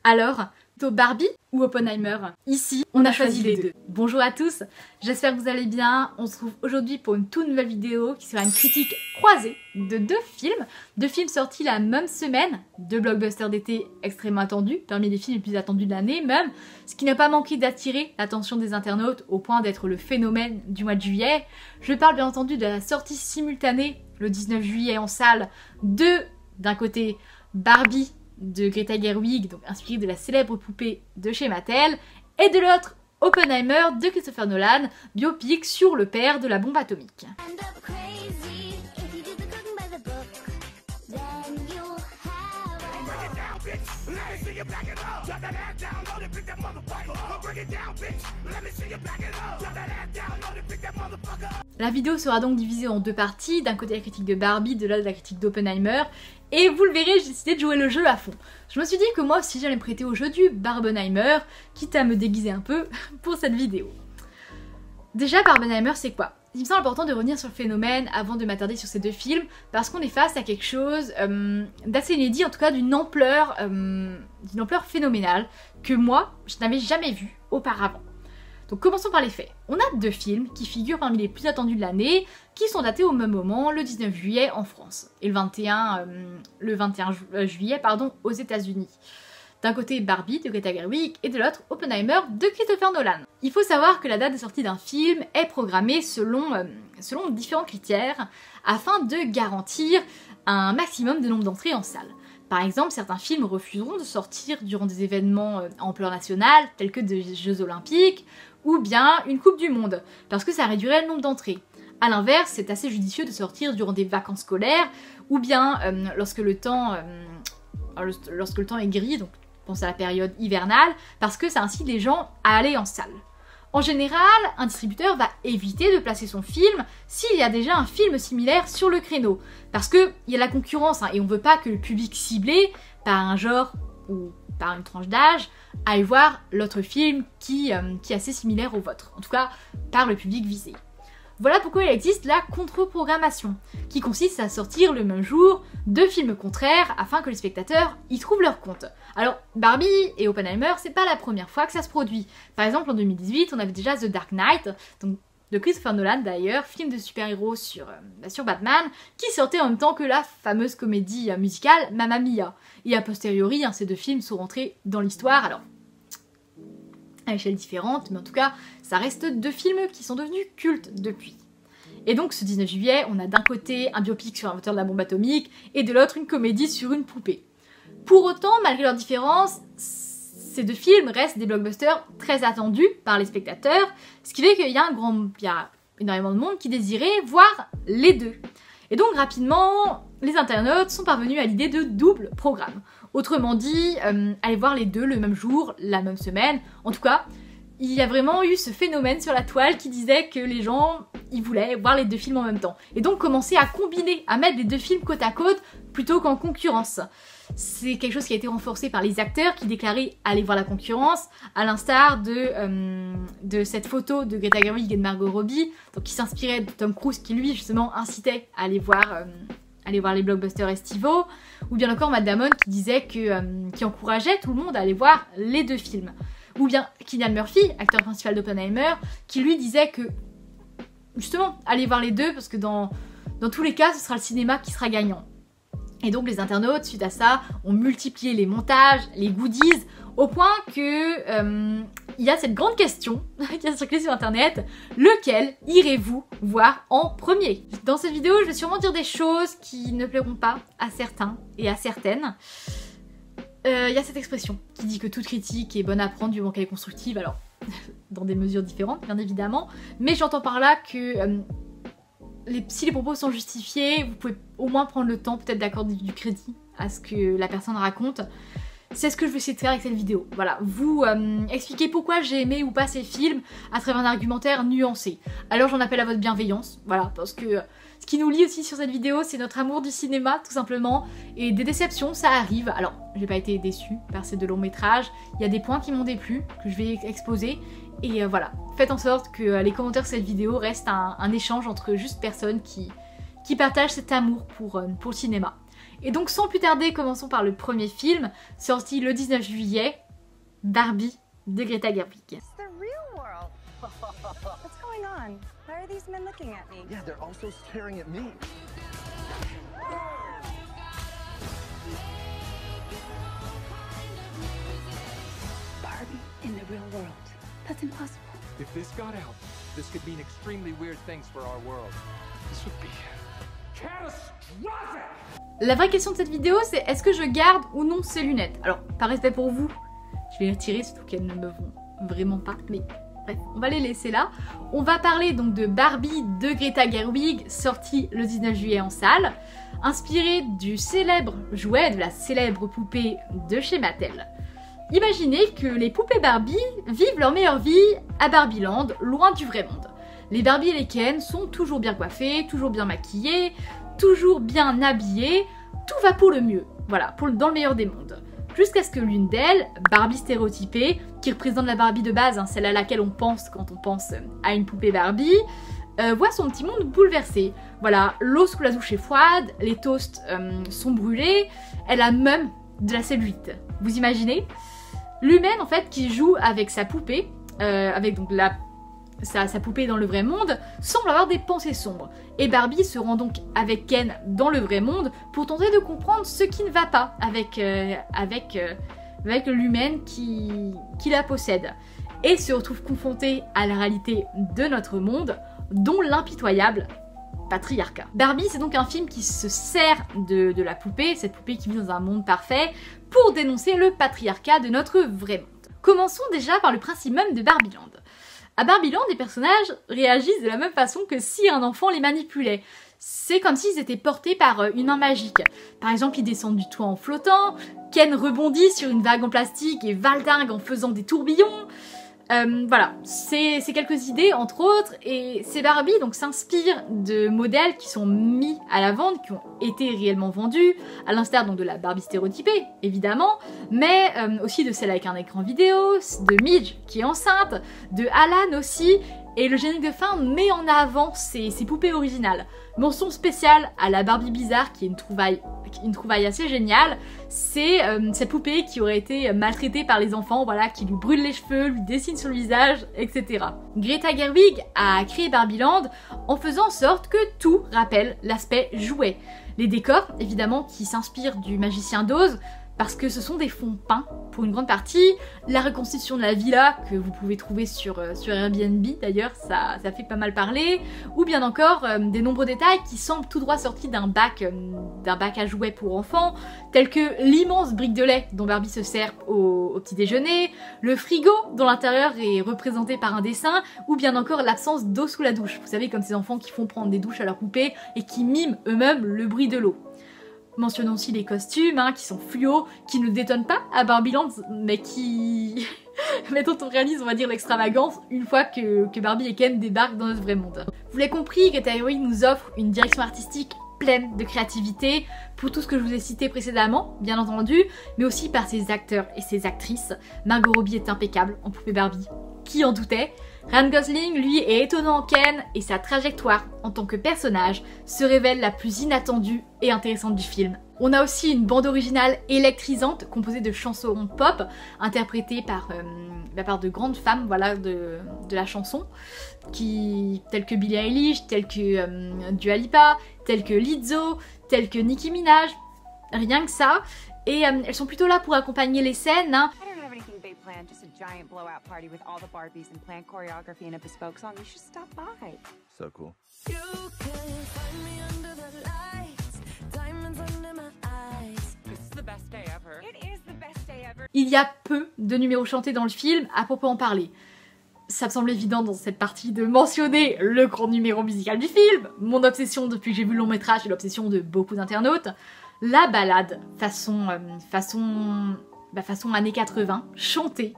Alors, plutôt Barbie ou Oppenheimer? Ici, on a choisi les deux. Bonjour à tous, j'espère que vous allez bien. On se trouve aujourd'hui pour une toute nouvelle vidéo qui sera une critique croisée de deux films sortis la même semaine, deux blockbusters d'été extrêmement attendus, parmi les films les plus attendus de l'année même, ce qui n'a pas manqué d'attirer l'attention des internautes au point d'être le phénomène du mois de juillet. Je parle bien entendu de la sortie simultanée le 19 juillet en salle d'un côté Barbie de Greta Gerwig, donc inspirée de la célèbre poupée de chez Mattel, et de l'autre Oppenheimer de Christopher Nolan, biopic sur le père de la bombe atomique. La vidéo sera donc divisée en deux parties, d'un côté la critique de Barbie, de l'autre la critique d'Oppenheimer, et vous le verrez, j'ai décidé de jouer le jeu à fond. Je me suis dit que moi aussi j'allais me prêter au jeu du Barbenheimer, quitte à me déguiser un peu pour cette vidéo. Déjà, Barbenheimer c'est quoi? Il me semble important de revenir sur le phénomène avant de m'attarder sur ces deux films, parce qu'on est face à quelque chose d'assez inédit, en tout cas d'une ampleur phénoménale, que moi, je n'avais jamais vu auparavant. Donc commençons par les faits. On a deux films qui figurent parmi les plus attendus de l'année, qui sont datés au même moment, le 19 juillet en France, et le 21 juillet aux États-Unis. D'un côté Barbie de Greta Gerwig et de l'autre Oppenheimer de Christopher Nolan. Il faut savoir que la date de sortie d'un film est programmée selon différents critères afin de garantir un maximum de nombre d'entrées en salle. Par exemple, certains films refuseront de sortir durant des événements à ampleur nationale tels que des Jeux Olympiques ou bien une Coupe du Monde parce que ça réduirait le nombre d'entrées. A l'inverse, c'est assez judicieux de sortir durant des vacances scolaires ou bien lorsque le temps est gris, donc pense à la période hivernale, parce que ça incite les gens à aller en salle. En général, un distributeur va éviter de placer son film s'il y a déjà un film similaire sur le créneau, parce qu'il y a la concurrence et on ne veut pas que le public ciblé par un genre ou par une tranche d'âge aille voir l'autre film qui est assez similaire au vôtre, en tout cas par le public visé. Voilà pourquoi il existe la contre-programmation, qui consiste à sortir le même jour deux films contraires afin que les spectateurs y trouvent leur compte. Alors Barbie et Oppenheimer, c'est pas la première fois que ça se produit. Par exemple en 2018, on avait déjà The Dark Knight, donc de Christopher Nolan d'ailleurs, film de super-héros sur Batman, qui sortait en même temps que la fameuse comédie musicale Mamma Mia. Et a posteriori, ces deux films sont rentrés dans l'histoire, alors à échelle différente, mais en tout cas, ça reste deux films qui sont devenus cultes depuis. Et donc ce 19 juillet, on a d'un côté un biopic sur l'inventeur de la bombe atomique, et de l'autre une comédie sur une poupée. Pour autant, malgré leurs différences, ces deux films restent des blockbusters très attendus par les spectateurs, ce qui fait qu'il y a énormément de monde qui désirait voir les deux. Et donc rapidement, les internautes sont parvenus à l'idée de double programme. Autrement dit, aller voir les deux le même jour, la même semaine. En tout cas, il y a vraiment eu ce phénomène sur la toile qui disait que les gens, ils voulaient voir les deux films en même temps. Et donc commencer à combiner, à mettre les deux films côte à côte plutôt qu'en concurrence. C'est quelque chose qui a été renforcé par les acteurs qui déclaraient aller voir la concurrence, à l'instar de cette photo de Greta Gerwig et de Margot Robbie, donc qui s'inspirait de Tom Cruise qui lui justement incitait à aller voir les blockbusters estivaux, ou bien encore Matt Damon qui disait qui encourageait tout le monde à aller voir les deux films. Ou bien Cillian Murphy, acteur principal d'Oppenheimer, qui lui disait que justement allez voir les deux parce que dans tous les cas ce sera le cinéma qui sera gagnant. Et donc les internautes, suite à ça, ont multiplié les montages, les goodies, au point que il y a cette grande question qui a circulé sur internet, lequel irez-vous voir en premier? Dans cette vidéo, je vais sûrement dire des choses qui ne plairont pas à certains et à certaines. Il y a cette expression qui dit que toute critique est bonne à prendre du moment qu'elle est constructive, alors dans des mesures différentes bien évidemment, mais j'entends par là que si les propos sont justifiés, vous pouvez au moins prendre le temps peut-être d'accorder du crédit à ce que la personne raconte. C'est ce que je vais essayer de faire avec cette vidéo. Voilà, vous expliquez pourquoi j'ai aimé ou pas ces films à travers un argumentaire nuancé. Alors j'en appelle à votre bienveillance, voilà, parce que ce qui nous lie aussi sur cette vidéo, c'est notre amour du cinéma, tout simplement, et des déceptions, ça arrive. Alors, j'ai pas été déçue par ces deux longs métrages, il y a des points qui m'ont déplu, que je vais exposer, et voilà. Faites en sorte que les commentaires de cette vidéo restent un échange entre juste personnes qui partagent cet amour pour le cinéma. Et donc sans plus tarder, commençons par le premier film, sorti le 19 juillet, Barbie de Greta Gerwig. It's the real world. What's going on? Why are these men looking at me? Yeah, they're also staring at me. Barbie in the real world. That's impossible. If this got out, this could mean extremely weird things for our world. This would be catastrophic! La vraie question de cette vidéo, c'est est-ce que je garde ou non ces lunettes? Alors, par respect pour vous, je vais les retirer, surtout qu'elles ne me vont vraiment pas, mais bref, on va les laisser là. On va parler donc de Barbie de Greta Gerwig, sortie le 19 juillet en salle, inspirée du célèbre jouet, de la célèbre poupée de chez Mattel. Imaginez que les poupées Barbie vivent leur meilleure vie à Barbieland, loin du vrai monde. Les Barbie et les Ken sont toujours bien coiffés, toujours bien maquillés, toujours bien habillés, tout va pour le mieux, voilà, dans le meilleur des mondes. Jusqu'à ce que l'une d'elles, Barbie stéréotypée, qui représente la Barbie de base, hein, celle à laquelle on pense quand on pense à une poupée Barbie, voit son petit monde bouleversé. Voilà, l'eau sous la douche est froide, les toasts sont brûlés, elle a même de la cellulite. Vous imaginez? L'humaine en fait qui joue avec sa poupée, avec donc sa poupée dans le vrai monde, semble avoir des pensées sombres. Et Barbie se rend donc avec Ken dans le vrai monde pour tenter de comprendre ce qui ne va pas avec l'humaine qui la possède. Et se retrouve confrontée à la réalité de notre monde, dont l'impitoyable patriarcat. Barbie, c'est donc un film qui se sert de la poupée, cette poupée qui vit dans un monde parfait, pour dénoncer le patriarcat de notre vrai monde. Commençons déjà par le principe même de Barbieland. À Barbieland, les personnages réagissent de la même façon que si un enfant les manipulait. C'est comme s'ils étaient portés par une main magique. Par exemple, ils descendent du toit en flottant, Ken rebondit sur une vague en plastique et valdingue en faisant des tourbillons. Voilà, c'est quelques idées entre autres, et ces Barbie donc s'inspirent de modèles qui sont mis à la vente, qui ont été réellement vendus, à l'instar donc de la Barbie stéréotypée évidemment, mais aussi de celle avec un écran vidéo, de Midge qui est enceinte, de Alan aussi, et le générique de fin met en avant ces poupées originales. Mention spéciale à la Barbie bizarre qui est une trouvaille assez géniale, c'est cette poupée qui aurait été maltraitée par les enfants, voilà, qui lui brûle les cheveux, lui dessine sur le visage, etc. Greta Gerwig a créé Barbieland en faisant en sorte que tout rappelle l'aspect jouet. Les décors, évidemment, qui s'inspirent du Magicien d'Oz, parce que ce sont des fonds peints pour une grande partie, la reconstitution de la villa que vous pouvez trouver sur Airbnb d'ailleurs, ça fait pas mal parler, ou bien encore des nombreux détails qui semblent tout droit sortis d'un bac à jouets pour enfants, tels que l'immense brique de lait dont Barbie se sert au petit déjeuner, le frigo dont l'intérieur est représenté par un dessin, ou bien encore l'absence d'eau sous la douche. Vous savez, comme ces enfants qui font prendre des douches à leur poupée et qui miment eux-mêmes le bruit de l'eau. Mentionnons aussi les costumes, hein, qui sont fluo, qui ne détonnent pas à Barbieland, mais mais dont on réalise, on va dire, l'extravagance une fois que Barbie et Ken débarquent dans notre vrai monde. Vous l'avez compris, Greta Gerwig nous offre une direction artistique pleine de créativité pour tout ce que je vous ai cité précédemment, bien entendu, mais aussi par ses acteurs et ses actrices. Margot Robbie est impeccable en poupée Barbie. Qui en doutait? Ryan Gosling, lui, est étonnant en Ken et sa trajectoire en tant que personnage se révèle la plus inattendue et intéressante du film. On a aussi une bande originale électrisante composée de chansons pop interprétées par de grandes femmes, voilà, de la chanson, telles que Billie Eilish, telles que Dua Lipa, telles que Lizzo, telles que Nicki Minaj, rien que ça. Et elles sont plutôt là pour accompagner les scènes, hein. Planned just a giant blowout party with all the Barbies and planned choreography and a bespoke song. You should stop by. So cool. You can find me under the lights, diamonds under my eyes. This is the best day ever. It is the best day ever. Il y a peu de numéros chantés dans le film à proprement parler. Ça me semble évident dans cette partie de mentionner le grand numéro musical du film, mon obsession depuis que j'ai vu le long métrage et l'obsession de beaucoup d'internautes, la ballade façon années 80, chantée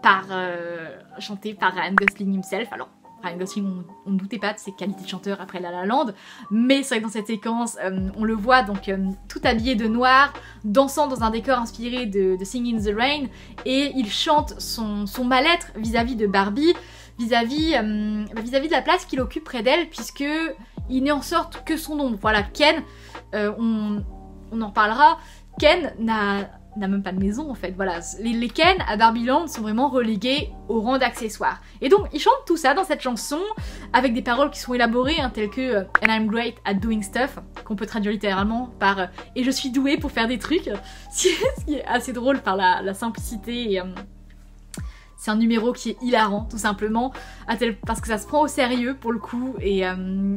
par Ryan Gosling himself. Alors, Ryan Gosling, on ne doutait pas de ses qualités de chanteur après La La Land, mais c'est vrai que dans cette séquence, on le voit donc tout habillé de noir, dansant dans un décor inspiré de Singing in the Rain, et il chante son mal-être vis-à-vis de Barbie, vis-à-vis de la place qu'il occupe près d'elle, puisque il n'est en sorte que son ombre. Voilà, Ken, on en parlera, Ken n'a même pas de maison en fait, voilà. Les Ken à Barbieland sont vraiment relégués au rang d'accessoires. Et donc ils chantent tout ça dans cette chanson, avec des paroles qui sont élaborées, hein, telles que And I'm great at doing stuff, qu'on peut traduire littéralement par et je suis douée pour faire des trucs, ce qui est assez drôle par la simplicité et... c'est un numéro qui est hilarant, tout simplement, parce que ça se prend au sérieux pour le coup, et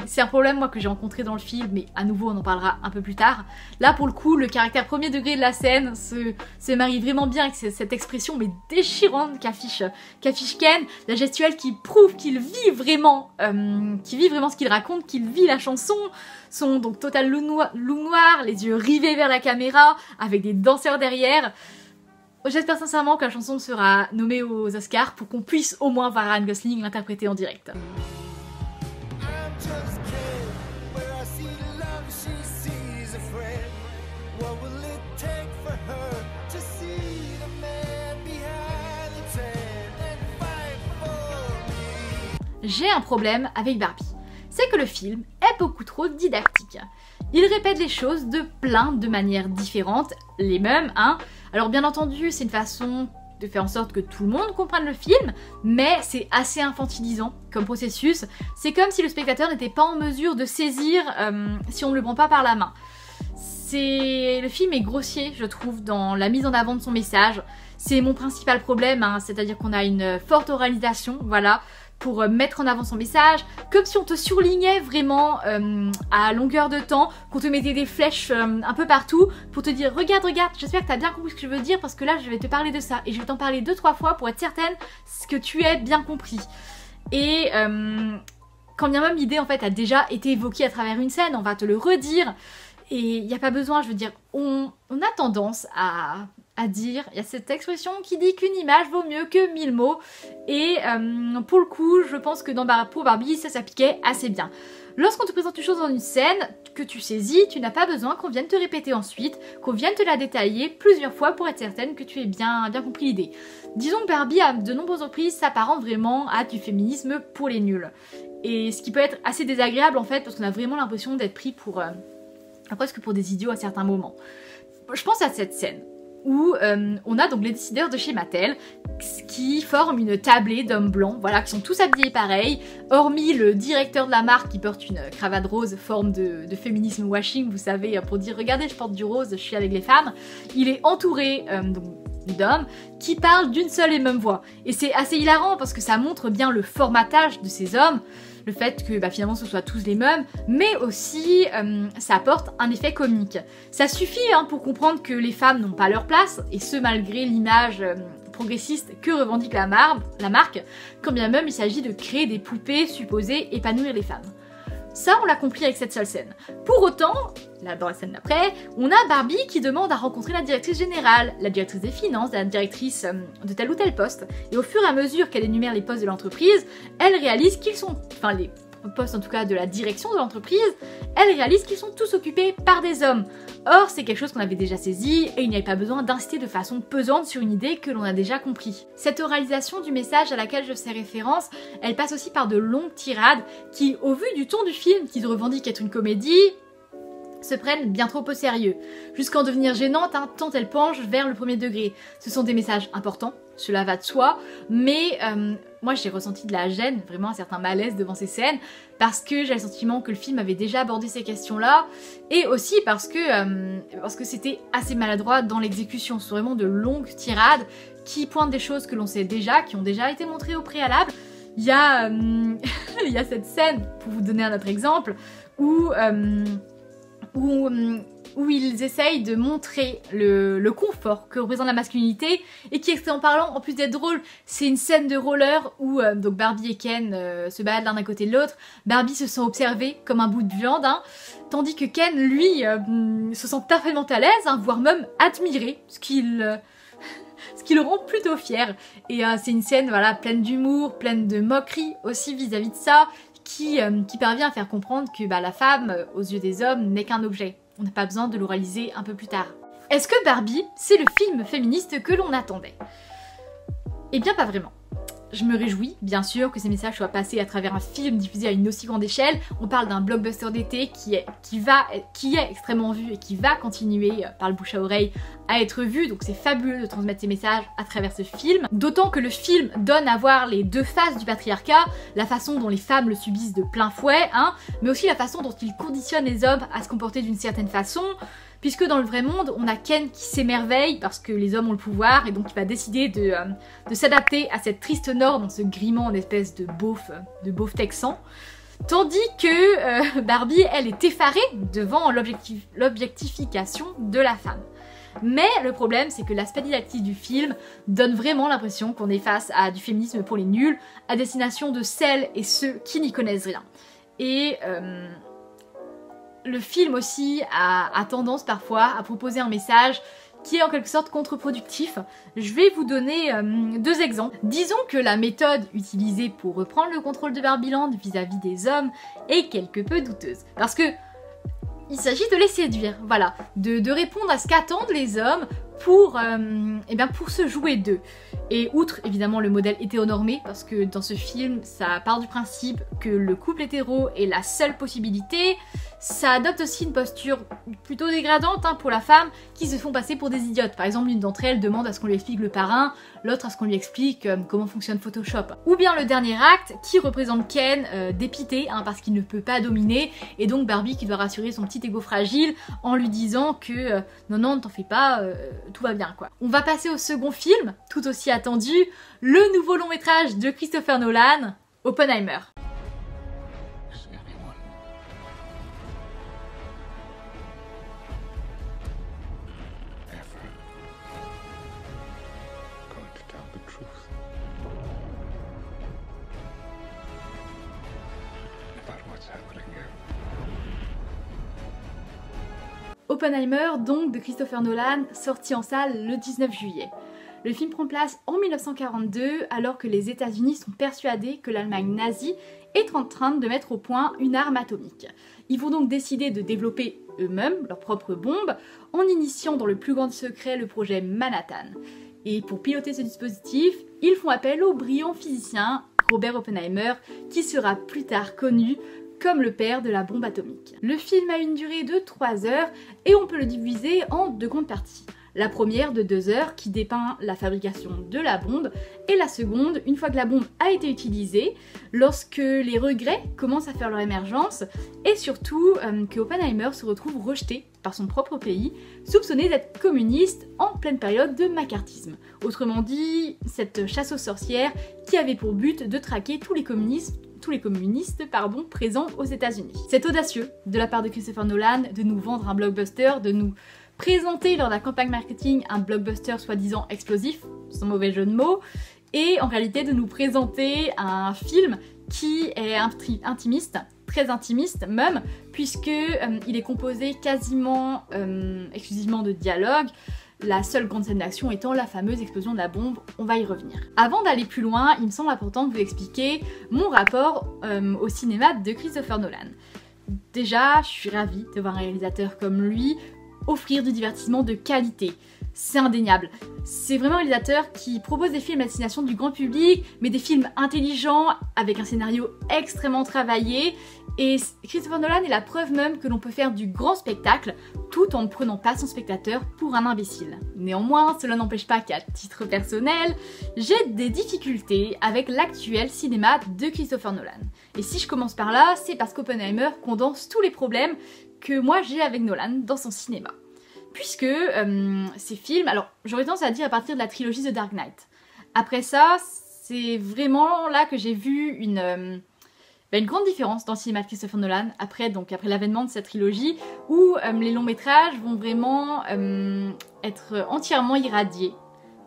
c'est un problème moi que j'ai rencontré dans le film, mais à nouveau on en parlera un peu plus tard. Là pour le coup, le caractère premier degré de la scène se marie vraiment bien avec cette expression mais déchirante qu'affiche Ken, la gestuelle qui prouve qu'il vit vraiment, ce qu'il raconte, qu'il vit la chanson, son donc total loup noir, les yeux rivés vers la caméra, avec des danseurs derrière. J'espère sincèrement que la chanson sera nommée aux Oscars pour qu'on puisse au moins voir Ryan Gosling l'interpréter en direct. J'ai un problème avec Barbie. C'est que le film est beaucoup trop didactique. Il répète les choses de plein de manières différentes, les mêmes, hein. Alors bien entendu, c'est une façon de faire en sorte que tout le monde comprenne le film, mais c'est assez infantilisant comme processus. C'est comme si le spectateur n'était pas en mesure de saisir si on ne le prend pas par la main. Le film est grossier, je trouve, dans la mise en avant de son message. C'est mon principal problème, hein, c'est-à-dire qu'on a une forte oralisation, voilà, pour mettre en avant son message, comme si on te surlignait vraiment à longueur de temps, qu'on te mettait des flèches un peu partout pour te dire regarde, j'espère que t'as bien compris ce que je veux dire parce que là je vais te parler de ça et je vais t'en parler 2-3 fois pour être certaine que tu aies bien compris. Et quand bien même l'idée en fait a déjà été évoquée à travers une scène, on va te le redire et il n'y a pas besoin, je veux dire, on a tendance à dire, il y a cette expression qui dit qu'une image vaut mieux que 1000 mots et pour le coup je pense que pour Barbie ça s'appliquait assez bien. Lorsqu'on te présente une chose dans une scène que tu saisis, tu n'as pas besoin qu'on vienne te répéter ensuite, qu'on vienne te la détailler plusieurs fois pour être certaine que tu aies bien compris l'idée. Disons que Barbie à de nombreuses reprises s'apparente vraiment à du féminisme pour les nuls. Et ce qui peut être assez désagréable en fait parce qu'on a vraiment l'impression d'être pris pour presque pour des idiots à certains moments. Je pense à cette scène où on a donc les décideurs de chez Mattel qui forment une tablée d'hommes blancs, voilà, qui sont tous habillés pareil, hormis le directeur de la marque qui porte une cravate rose, forme de féminisme washing, vous savez, pour dire regardez je porte du rose, je suis avec les femmes. Il est entouré d'hommes qui parlent d'une seule et même voix. Et c'est assez hilarant parce que ça montre bien le formatage de ces hommes, le fait que finalement ce soit tous les mêmes, mais aussi ça apporte un effet comique. Ça suffit pour comprendre que les femmes n'ont pas leur place, et ce malgré l'image progressiste que revendique la marque, quand bien même il s'agit de créer des poupées supposées épanouir les femmes. Ça, on l'a compris avec cette seule scène. Pour autant, là dans la scène d'après, on a Barbie qui demande à rencontrer la directrice générale, la directrice des finances, la directrice de tel ou tel poste. Et au fur et à mesure qu'elle énumère les postes de l'entreprise, elle réalise qu'ils sont, les postes en tout cas de la direction de l'entreprise, elle réalise qu'ils sont tous occupés par des hommes. Or, c'est quelque chose qu'on avait déjà saisi et il n'y avait pas besoin d'insister de façon pesante sur une idée que l'on a déjà compris. Cette oralisation du message à laquelle je fais référence, elle passe aussi par de longues tirades qui, au vu du ton du film, qui revendique être une comédie, se prennent bien trop au sérieux, jusqu'à en devenir gênantes tant elles penchent vers le premier degré. Ce sont des messages importants, cela va de soi, mais moi j'ai ressenti de la gêne, vraiment un certain malaise devant ces scènes, parce que j'ai le sentiment que le film avait déjà abordé ces questions-là, et aussi parce que c'était assez maladroit dans l'exécution. Ce sont vraiment de longues tirades qui pointent des choses que l'on sait déjà, qui ont déjà été montrées au préalable. Il y a cette scène, pour vous donner un autre exemple, où ils essayent de montrer le confort que représente la masculinité et qui, en parlant, en plus d'être drôle, c'est une scène de roller où donc Barbie et Ken se baladent l'un d'un côté de l'autre. Barbie se sent observée comme un bout de viande, tandis que Ken, lui, se sent parfaitement à l'aise, voire même admiré, ce qui le rend plutôt fier. Et c'est une scène pleine d'humour, pleine de moquerie aussi vis-à-vis de ça, qui parvient à faire comprendre que la femme, aux yeux des hommes, n'est qu'un objet. On n'a pas besoin de l'oraliser un peu plus tard. Est-ce que Barbie, c'est le film féministe que l'on attendait? Eh bien pas vraiment. Je me réjouis, bien sûr, que ces messages soient passés à travers un film diffusé à une aussi grande échelle. On parle d'un blockbuster d'été qui est extrêmement vu et qui va continuer par le bouche à oreille à être vu, donc c'est fabuleux de transmettre ces messages à travers ce film. D'autant que le film donne à voir les deux faces du patriarcat, la façon dont les femmes le subissent de plein fouet, mais aussi la façon dont il conditionne les hommes à se comporter d'une certaine façon. Puisque dans le vrai monde, on a Ken qui s'émerveille parce que les hommes ont le pouvoir et donc il va décider de s'adapter à cette triste norme en se grimant en espèce de beauf texan. Tandis que Barbie, elle est effarée devant l'objectification de la femme. Mais le problème, c'est que l'aspect didactique du film donne vraiment l'impression qu'on est face à du féminisme pour les nuls, à destination de celles et ceux qui n'y connaissent rien. Et le film aussi a tendance parfois à proposer un message qui est en quelque sorte contre-productif. Je vais vous donner 2 exemples. Disons que la méthode utilisée pour reprendre le contrôle de Barbieland vis-à-vis des hommes est quelque peu douteuse. Parce que il s'agit de les séduire, voilà, de répondre à ce qu'attendent les hommes pour se jouer d'eux. Et outre évidemment le modèle hétéronormé, parce que dans ce film ça part du principe que le couple hétéro est la seule possibilité, ça adopte aussi une posture plutôt dégradante pour la femme qui se font passer pour des idiotes. Par exemple, l'une d'entre elles demande à ce qu'on lui explique le parrain, l'autre à ce qu'on lui explique comment fonctionne Photoshop. Ou bien le dernier acte qui représente Ken dépité parce qu'il ne peut pas dominer, et donc Barbie qui doit rassurer son petit ego fragile en lui disant que non, ne t'en fais pas, tout va bien quoi. On va passer au second film, tout aussi attendu, le nouveau long métrage de Christopher Nolan, Oppenheimer. Is anyone ever going to tell the truth about what's happening here? Oppenheimer, donc de Christopher Nolan, sorti en salle le 19 juillet. Le film prend place en 1942 alors que les États-Unis sont persuadés que l'Allemagne nazie est en train de mettre au point une arme atomique. Ils vont donc décider de développer eux-mêmes leur propre bombe en initiant dans le plus grand secret le projet Manhattan. Et pour piloter ce dispositif, ils font appel au brillant physicien Robert Oppenheimer qui sera plus tard connu comme le père de la bombe atomique. Le film a une durée de 3 heures et on peut le diviser en 2 grandes parties. La première de 2 heures qui dépeint la fabrication de la bombe et la seconde une fois que la bombe a été utilisée, lorsque les regrets commencent à faire leur émergence et surtout que Oppenheimer se retrouve rejeté par son propre pays, soupçonné d'être communiste en pleine période de macartisme. Autrement dit, cette chasse aux sorcières qui avait pour but de traquer tous les communistes présents aux États-Unis. C'est audacieux de la part de Christopher Nolan de nous vendre un blockbuster, de nous présenter lors de la campagne marketing un blockbuster soi-disant explosif, sans mauvais jeu de mots, et en réalité de nous présenter un film qui est intimiste, très intimiste même, puisque il est composé quasiment exclusivement de dialogues, la seule grande scène d'action étant la fameuse explosion de la bombe, on va y revenir. Avant d'aller plus loin, il me semble important de vous expliquer mon rapport au cinéma de Christopher Nolan. Déjà, je suis ravie de voir un réalisateur comme lui offrir du divertissement de qualité. C'est indéniable. C'est vraiment un réalisateur qui propose des films à destination du grand public, mais des films intelligents, avec un scénario extrêmement travaillé. Et Christopher Nolan est la preuve même que l'on peut faire du grand spectacle tout en ne prenant pas son spectateur pour un imbécile. Néanmoins, cela n'empêche pas qu'à titre personnel, j'ai des difficultés avec l'actuel cinéma de Christopher Nolan. Et si je commence par là, c'est parce qu'Oppenheimer condense tous les problèmes que moi j'ai avec Nolan dans son cinéma. Puisque ces films, alors j'aurais tendance à dire à partir de la trilogie The Dark Knight. Après ça, c'est vraiment là que j'ai vu une grande différence dans le cinéma de Christopher Nolan, après l'avènement de cette trilogie, où les longs métrages vont vraiment être entièrement irradiés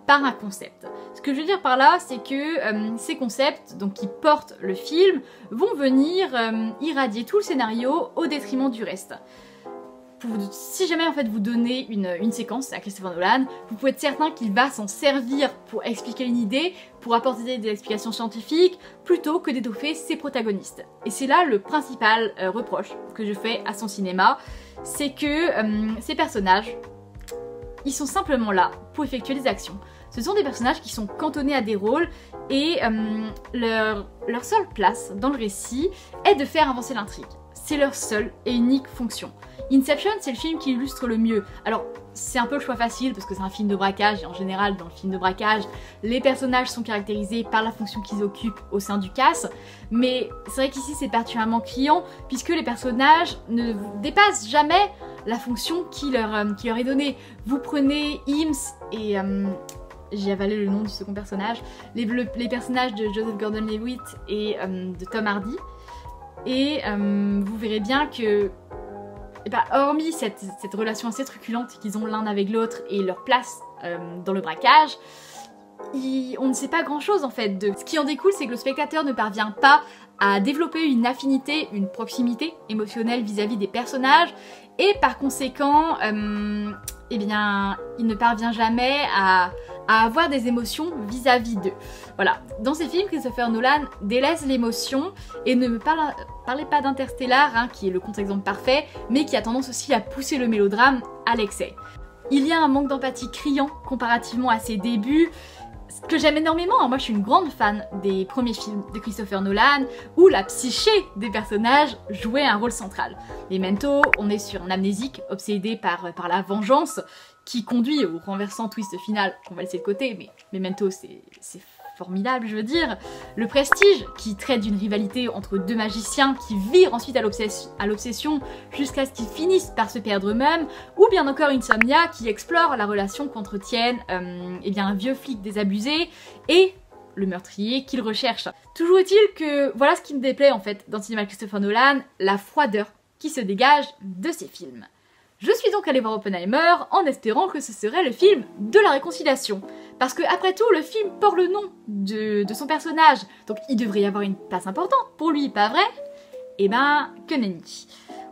par un concept. Ce que je veux dire par là, c'est que ces concepts, donc qui portent le film, vont venir irradier tout le scénario au détriment du reste. Si jamais en fait vous donnez une séquence à Christopher Nolan, vous pouvez être certain qu'il va s'en servir pour expliquer une idée, pour apporter des explications scientifiques, plutôt que d'étoffer ses protagonistes. Et c'est là le principal reproche que je fais à son cinéma, c'est que ces personnages, ils sont simplement là pour effectuer des actions. Ce sont des personnages qui sont cantonnés à des rôles et leur seule place dans le récit est de faire avancer l'intrigue. C'est leur seule et unique fonction. Inception, c'est le film qui illustre le mieux. Alors, c'est un peu le choix facile parce que c'est un film de braquage et en général, dans le film de braquage, les personnages sont caractérisés par la fonction qu'ils occupent au sein du cast. Mais c'est vrai qu'ici, c'est particulièrement criant puisque les personnages ne dépassent jamais la fonction qui leur est donnée. Vous prenez Eames et... j'ai avalé le nom du second personnage. Les personnages de Joseph Gordon-Levitt et de Tom Hardy. Et vous verrez bien que, hormis cette relation assez truculente qu'ils ont l'un avec l'autre et leur place dans le braquage, on ne sait pas grand chose en fait. Ce qui en découle, c'est que le spectateur ne parvient pas à développer une affinité, une proximité émotionnelle vis-à-vis des personnages et par conséquent, eh bien, il ne parvient jamais à avoir des émotions vis-à-vis d'eux. Voilà, dans ces films, Christopher Nolan délaisse l'émotion et ne me parlez pas d'Interstellar, hein, qui est le contre-exemple parfait, mais qui a tendance aussi à pousser le mélodrame à l'excès. Il y a un manque d'empathie criant comparativement à ses débuts, ce que j'aime énormément. Moi je suis une grande fan des premiers films de Christopher Nolan où la psyché des personnages jouait un rôle central. Memento, on est sur un amnésique obsédé par la vengeance qui conduit au renversant twist final qu'on va laisser de côté, mais Memento c'est formidable, je veux dire. Le Prestige, qui traite d'une rivalité entre deux magiciens qui virent ensuite à l'obsession jusqu'à ce qu'ils finissent par se perdre eux-mêmes, ou bien encore Insomnia, qui explore la relation qu'entretiennent un vieux flic désabusé et le meurtrier qu'il recherche. Toujours est-il que voilà ce qui me déplaît en fait dans le cinéma de Christopher Nolan, la froideur qui se dégage de ses films. Je suis donc allée voir Oppenheimer en espérant que ce serait le film de la réconciliation. Parce que après tout, le film porte le nom de son personnage, donc il devrait y avoir une place importante pour lui, pas vrai? Eh ben, que nenni.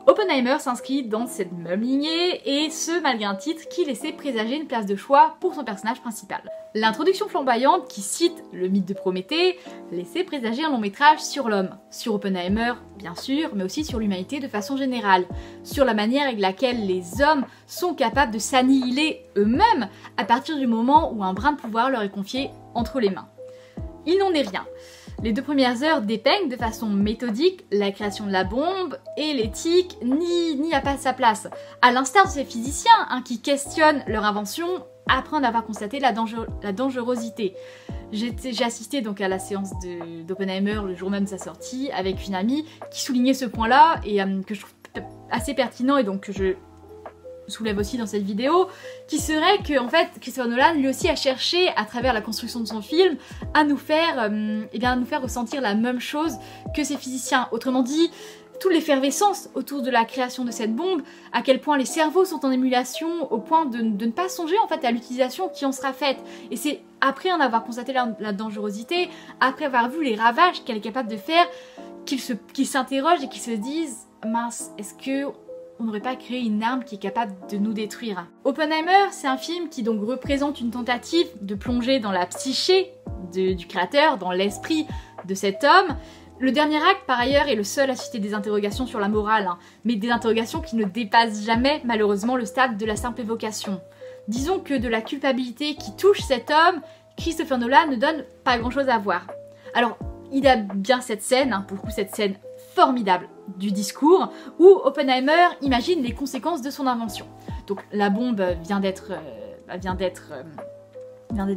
Oppenheimer s'inscrit dans cette même lignée, et ce malgré un titre qui laissait présager une place de choix pour son personnage principal. L'introduction flamboyante qui cite le mythe de Prométhée laissait présager un long métrage sur l'homme, sur Oppenheimer bien sûr, mais aussi sur l'humanité de façon générale, sur la manière avec laquelle les hommes sont capables de s'annihiler eux-mêmes à partir du moment où un brin de pouvoir leur est confié entre les mains. Il n'en est rien. Les 2 premières heures dépeignent de façon méthodique la création de la bombe et l'éthique n'y a pas sa place. À l'instar de ces physiciens qui questionnent leur invention après en avoir constaté la dangerosité. J'ai assisté donc à la séance d'Oppenheimer le jour même de sa sortie avec une amie qui soulignait ce point-là et que je trouve assez pertinent et donc que je soulève aussi dans cette vidéo, qui serait que en fait Christopher Nolan lui aussi a cherché à travers la construction de son film à nous faire ressentir la même chose que ces physiciens. Autrement dit, toute l'effervescence autour de la création de cette bombe, à quel point les cerveaux sont en émulation au point de ne pas songer en fait à l'utilisation qui en sera faite. Et c'est après en avoir constaté la dangerosité, après avoir vu les ravages qu'elle est capable de faire, qu'ils s'interrogent et qu'ils se disent mince, est-ce que on n'aurait pas créé une arme qui est capable de nous détruire. Oppenheimer, c'est un film qui donc représente une tentative de plonger dans la psyché du créateur, dans l'esprit de cet homme. Le dernier acte, par ailleurs, est le seul à susciter des interrogations sur la morale, mais des interrogations qui ne dépassent jamais, malheureusement, le stade de la simple évocation. Disons que de la culpabilité qui touche cet homme, Christopher Nolan ne donne pas grand-chose à voir. Alors, il a bien cette scène, pour le coup cette scène formidable du discours, où Oppenheimer imagine les conséquences de son invention. Donc la bombe vient d'être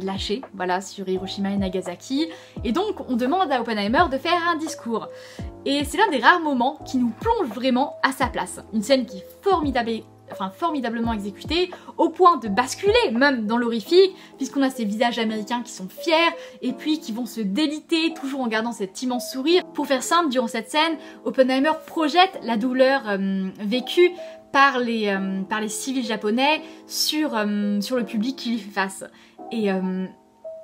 lâchée, voilà, sur Hiroshima et Nagasaki, et donc on demande à Oppenheimer de faire un discours. Et c'est l'un des rares moments qui nous plonge vraiment à sa place. Une scène qui est formidablement exécutée, au point de basculer même dans l'horrifique, puisqu'on a ces visages américains qui sont fiers, et puis qui vont se déliter, toujours en gardant cet immense sourire. Pour faire simple, durant cette scène, Oppenheimer projette la douleur vécue par les civils japonais sur le public qui lui fait face. Et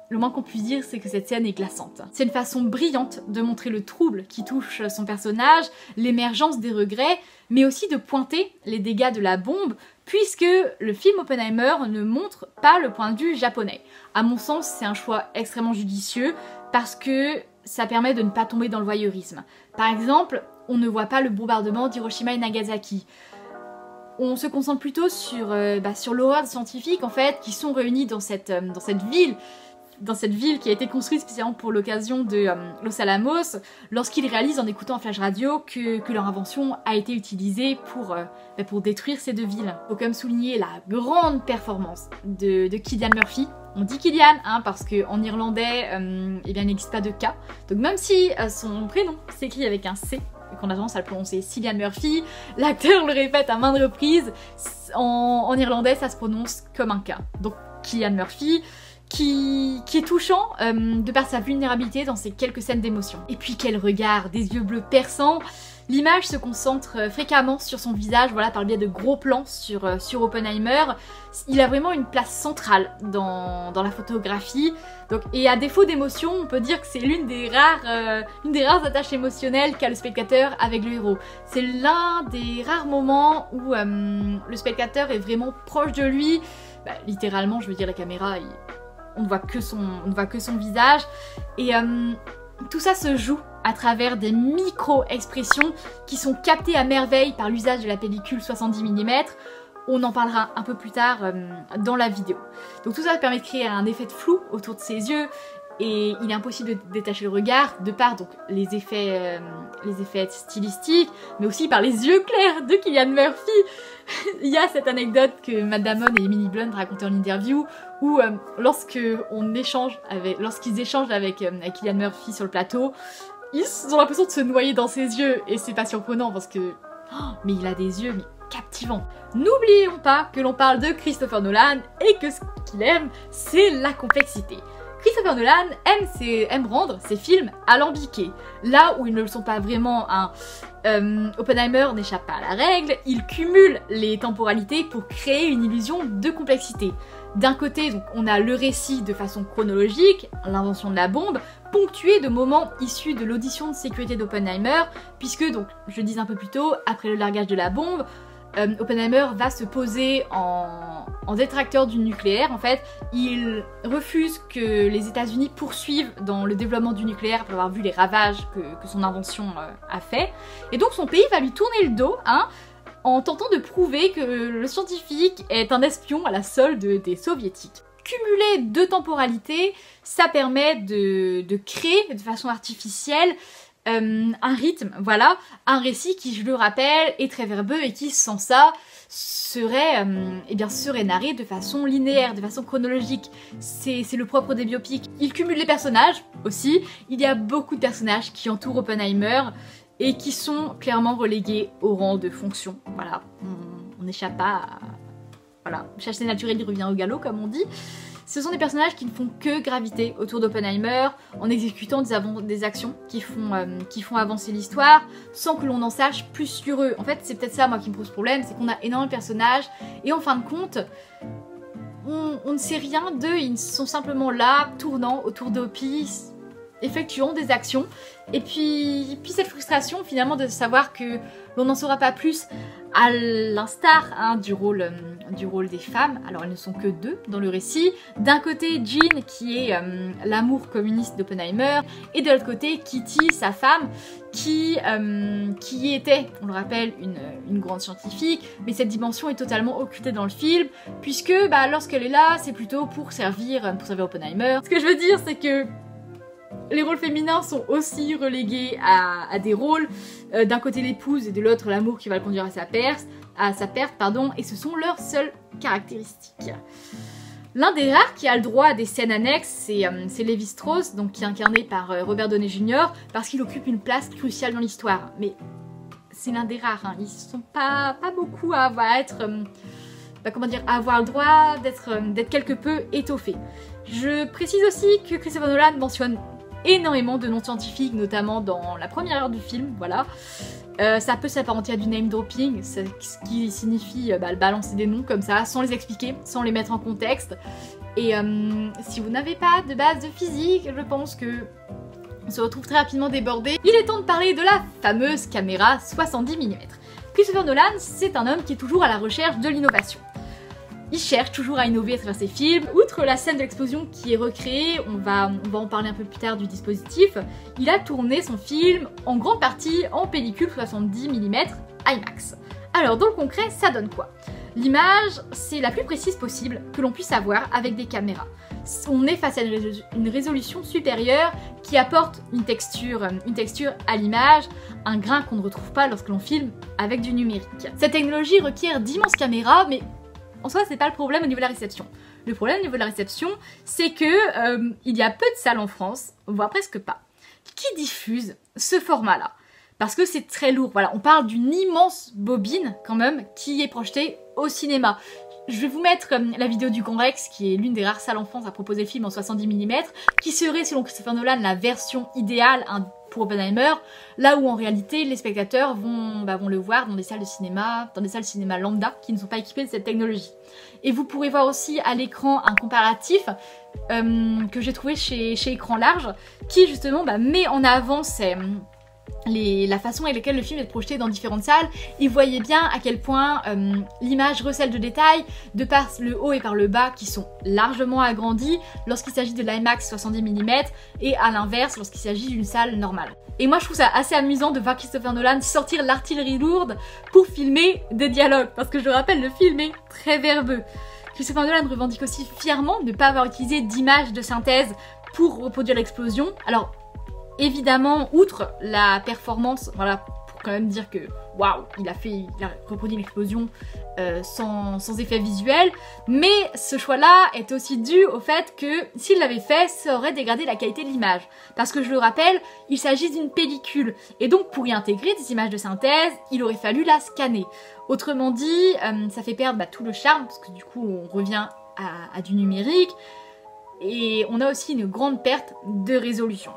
le moins qu'on puisse dire, c'est que cette scène est glaçante. C'est une façon brillante de montrer le trouble qui touche son personnage, l'émergence des regrets, mais aussi de pointer les dégâts de la bombe, puisque le film Oppenheimer ne montre pas le point de vue japonais. À mon sens, c'est un choix extrêmement judicieux, parce que ça permet de ne pas tomber dans le voyeurisme. Par exemple, on ne voit pas le bombardement d'Hiroshima et Nagasaki. on se concentre plutôt sur l'horreur scientifique en fait, qui sont réunis dans cette ville qui a été construite spécialement pour l'occasion de Los Alamos, lorsqu'ils réalisent en écoutant un flash radio que leur invention a été utilisée pour détruire ces 2 villes. Il faut quand même souligner la grande performance de Cillian Murphy. On dit Cillian parce qu'en irlandais, il n'existe pas de K. Donc même si son prénom s'écrit avec un C, et qu'on a tendance à le prononcer Cillian Murphy, l'acteur le répète à maintes reprises, en irlandais ça se prononce comme un K. Donc Cillian Murphy, qui est touchant de par sa vulnérabilité dans ces quelques scènes d'émotion. Et puis quel regard, des yeux bleus perçants. L'image se concentre fréquemment sur son visage, voilà, par le biais de gros plans sur Oppenheimer. Il a vraiment une place centrale dans la photographie. Donc, et à défaut d'émotion, on peut dire que c'est l'une des rares attaches émotionnelles qu'a le spectateur avec le héros. C'est l'un des rares moments où le spectateur est vraiment proche de lui. Littéralement, je veux dire, la caméra, on ne voit que son visage. Et tout ça se joue à travers des micro-expressions qui sont captées à merveille par l'usage de la pellicule 70 mm. On en parlera un peu plus tard dans la vidéo. Donc tout ça permet de créer un effet de flou autour de ses yeux et il est impossible de détacher le regard de par donc, les effets stylistiques, mais aussi par les yeux clairs de Cillian Murphy. Il y a cette anecdote que Matt Damon et Emily Blunt racontaient en interview où lorsqu'ils échangent avec Cillian Murphy sur le plateau, ils ont l'impression de se noyer dans ses yeux et c'est pas surprenant parce que mais il a des yeux captivants. N'oublions pas que l'on parle de Christopher Nolan et que ce qu'il aime, c'est la complexité. Christopher Nolan aime rendre ses films alambiqués. Là où ils ne le sont pas vraiment, Oppenheimer n'échappe pas à la règle, il cumule les temporalités pour créer une illusion de complexité. D'un côté, donc, on a le récit de façon chronologique, l'invention de la bombe, ponctué de moments issus de l'audition de sécurité d'Oppenheimer, puisque, donc, je le disais un peu plus tôt, après le largage de la bombe, Oppenheimer va se poser en détracteur du nucléaire. En fait, il refuse que les États-Unis poursuivent dans le développement du nucléaire après avoir vu les ravages que son invention a fait. Et donc son pays va lui tourner le dos, en tentant de prouver que le scientifique est un espion à la solde des soviétiques. Cumuler 2 temporalités, ça permet de créer de façon artificielle un rythme, voilà, un récit qui, je le rappelle, est très verbeux et qui, sans ça, serait narré de façon linéaire, de façon chronologique. C'est le propre des biopics. Il cumule les personnages aussi. Il y a beaucoup de personnages qui entourent Oppenheimer et qui sont clairement relégués au rang de fonction. Voilà, on n'échappe pas à... Voilà, chasse naturelle, il revient au galop, comme on dit. Ce sont des personnages qui ne font que graviter autour d'Oppenheimer en exécutant des actions qui font avancer l'histoire sans que l'on en sache plus sur eux. En fait, c'est peut-être ça moi qui me pose problème, c'est qu'on a énormément de personnages et en fin de compte, on ne sait rien d'eux, ils sont simplement là, tournant autour d'Opie, effectuant des actions. Et puis cette frustration finalement de savoir que l'on n'en saura pas plus à l'instar du rôle des femmes. Alors elles ne sont que 2 dans le récit. D'un côté Jean qui est l'amour communiste d'Oppenheimer et de l'autre côté Kitty, sa femme, qui était, on le rappelle, une grande scientifique, mais cette dimension est totalement occultée dans le film puisque lorsqu'elle est là c'est plutôt pour servir Oppenheimer. Ce que je veux dire c'est que les rôles féminins sont aussi relégués à des rôles, d'un côté l'épouse et de l'autre l'amour qui va le conduire à sa perte, et ce sont leurs seules caractéristiques. L'un des rares qui a le droit à des scènes annexes, c'est Levi Strauss, donc qui est incarné par Robert Downey Jr., parce qu'il occupe une place cruciale dans l'histoire. Mais c'est l'un des rares, ils ne sont pas beaucoup à avoir le droit d'être quelque peu étoffés. Je précise aussi que Christopher Nolan mentionne énormément de noms scientifiques, notamment dans la première heure du film, voilà. Ça peut s'apparenter à du name dropping, ce qui signifie balancer des noms comme ça, sans les expliquer, sans les mettre en contexte. Et si vous n'avez pas de base de physique, je pense que on se retrouve très rapidement débordé. Il est temps de parler de la fameuse caméra 70 mm. Christopher Nolan, c'est un homme qui est toujours à la recherche de l'innovation. Il cherche toujours à innover à travers ses films. Outre la scène de l'explosion qui est recréée, on va en parler un peu plus tard du dispositif, il a tourné son film en grande partie en pellicule 70 mm IMAX. Alors dans le concret, ça donne quoi? L'image, c'est la plus précise possible que l'on puisse avoir avec des caméras. On est face à une résolution supérieure qui apporte une texture à l'image, un grain qu'on ne retrouve pas lorsque l'on filme avec du numérique. Cette technologie requiert d'immenses caméras, mais en soi, c'est pas le problème au niveau de la réception. Le problème au niveau de la réception, c'est que il y a peu de salles en France, voire presque pas, qui diffusent ce format-là. Parce que c'est très lourd, voilà, on parle d'une immense bobine quand même qui est projetée au cinéma. Je vais vous mettre la vidéo du Conrex, qui est l'une des rares salles en France à proposer le film en 70 mm, qui serait selon Christopher Nolan la version idéale pour Oppenheimer, là où en réalité les spectateurs vont le voir dans des salles de cinéma, lambda, qui ne sont pas équipées de cette technologie. Et vous pourrez voir aussi à l'écran un comparatif que j'ai trouvé chez Écran Large, qui justement met en avant la façon avec laquelle le film est projeté dans différentes salles. Et vous voyez bien à quel point l'image recèle de détails de par le haut et par le bas qui sont largement agrandis lorsqu'il s'agit de l'IMAX 70 mm et à l'inverse lorsqu'il s'agit d'une salle normale. Et moi je trouve ça assez amusant de voir Christopher Nolan sortir l'artillerie lourde pour filmer des dialogues, parce que je le rappelle, le film est très verbeux. Christopher Nolan revendique aussi fièrement de ne pas avoir utilisé d'images de synthèse pour reproduire l'explosion. Alors évidemment, outre la performance, voilà, pour quand même dire que waouh, il a reproduit l'explosion sans effet visuel, mais ce choix-là est aussi dû au fait que s'il l'avait fait, ça aurait dégradé la qualité de l'image. Parce que je le rappelle, il s'agit d'une pellicule, et donc pour y intégrer des images de synthèse, il aurait fallu la scanner. Autrement dit, ça fait perdre tout le charme, parce que du coup on revient à du numérique, et on a aussi une grande perte de résolution.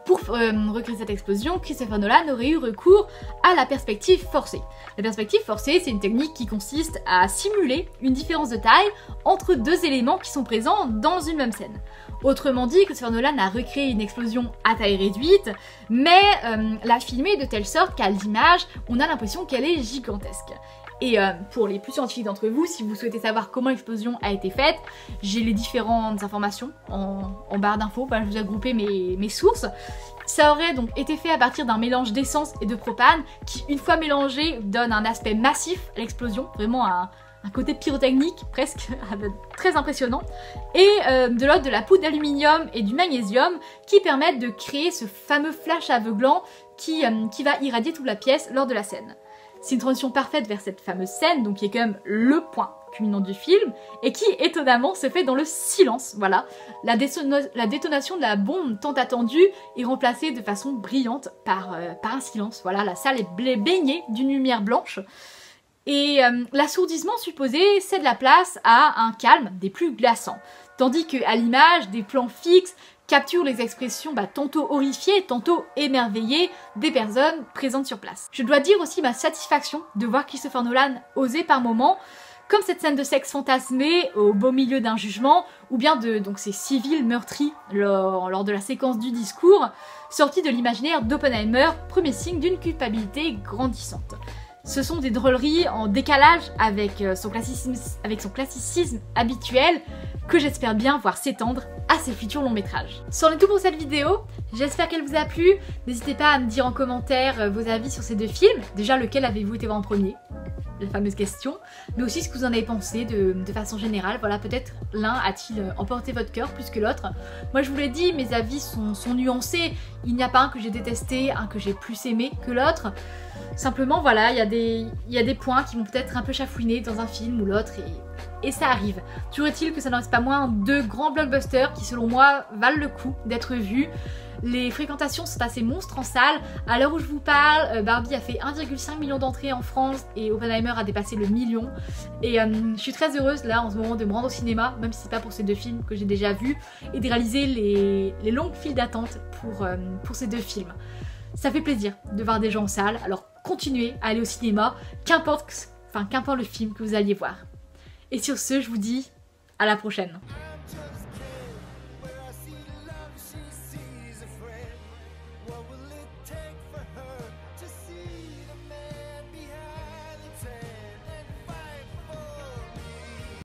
Pour recréer cette explosion, Christopher Nolan aurait eu recours à la perspective forcée. La perspective forcée, c'est une technique qui consiste à simuler une différence de taille entre deux éléments qui sont présents dans une même scène. Autrement dit, Christopher Nolan a recréé une explosion à taille réduite, mais l'a filmée de telle sorte qu'à l'image, on a l'impression qu'elle est gigantesque. Et pour les plus scientifiques d'entre vous, si vous souhaitez savoir comment l'explosion a été faite, j'ai les différentes informations en barre d'infos. Voilà, je vous ai groupé mes sources. Ça aurait donc été fait à partir d'un mélange d'essence et de propane qui, une fois mélangé, donne un aspect massif à l'explosion, vraiment un côté pyrotechnique presque très impressionnant, et de l'autre de la poudre d'aluminium et du magnésium qui permettent de créer ce fameux flash aveuglant qui va irradier toute la pièce lors de la scène. C'est une transition parfaite vers cette fameuse scène, donc qui est quand même le point culminant du film, et qui étonnamment se fait dans le silence, voilà. La détonation de la bombe tant attendue est remplacée de façon brillante par un silence, voilà, la salle est baignée d'une lumière blanche. Et l'assourdissement supposé cède la place à un calme des plus glaçants, tandis qu'à l'image, des plans fixes capture les expressions tantôt horrifiées, tantôt émerveillées des personnes présentes sur place. Je dois dire aussi ma satisfaction de voir Christopher Nolan oser par moments, comme cette scène de sexe fantasmée au beau milieu d'un jugement, ou bien de ces civils meurtris lors de la séquence du discours, sortis de l'imaginaire d'Oppenheimer, premier signe d'une culpabilité grandissante. Ce sont des drôleries en décalage avec son classicisme habituel, que j'espère bien voir s'étendre à ses futurs longs métrages. C'en est tout pour cette vidéo, j'espère qu'elle vous a plu. N'hésitez pas à me dire en commentaire vos avis sur ces deux films. Déjà, lequel avez-vous été voir en premier? La fameuse question. Mais aussi ce que vous en avez pensé de façon générale. Voilà, peut-être l'un a-t-il emporté votre cœur plus que l'autre. Moi je vous l'ai dit, mes avis sont nuancés. Il n'y a pas un que j'ai détesté, un que j'ai plus aimé que l'autre. Simplement voilà, il y a des points qui vont peut-être un peu chafouiner dans un film ou l'autre, et ça arrive. Toujours est-il que ça n'en reste pas moins deux grands blockbusters qui selon moi valent le coup d'être vus. Les fréquentations sont assez monstres en salle. À l'heure où je vous parle, Barbie a fait 1,5 million d'entrées en France et Oppenheimer a dépassé le million. Et je suis très heureuse là en ce moment de me rendre au cinéma, même si c'est pas pour ces deux films que j'ai déjà vus, et de réaliser les longues files d'attente pour ces deux films. Ça fait plaisir de voir des gens en salle, alors continuez à aller au cinéma, qu'importe le film que vous alliez voir. Et sur ce, je vous dis à la prochaine.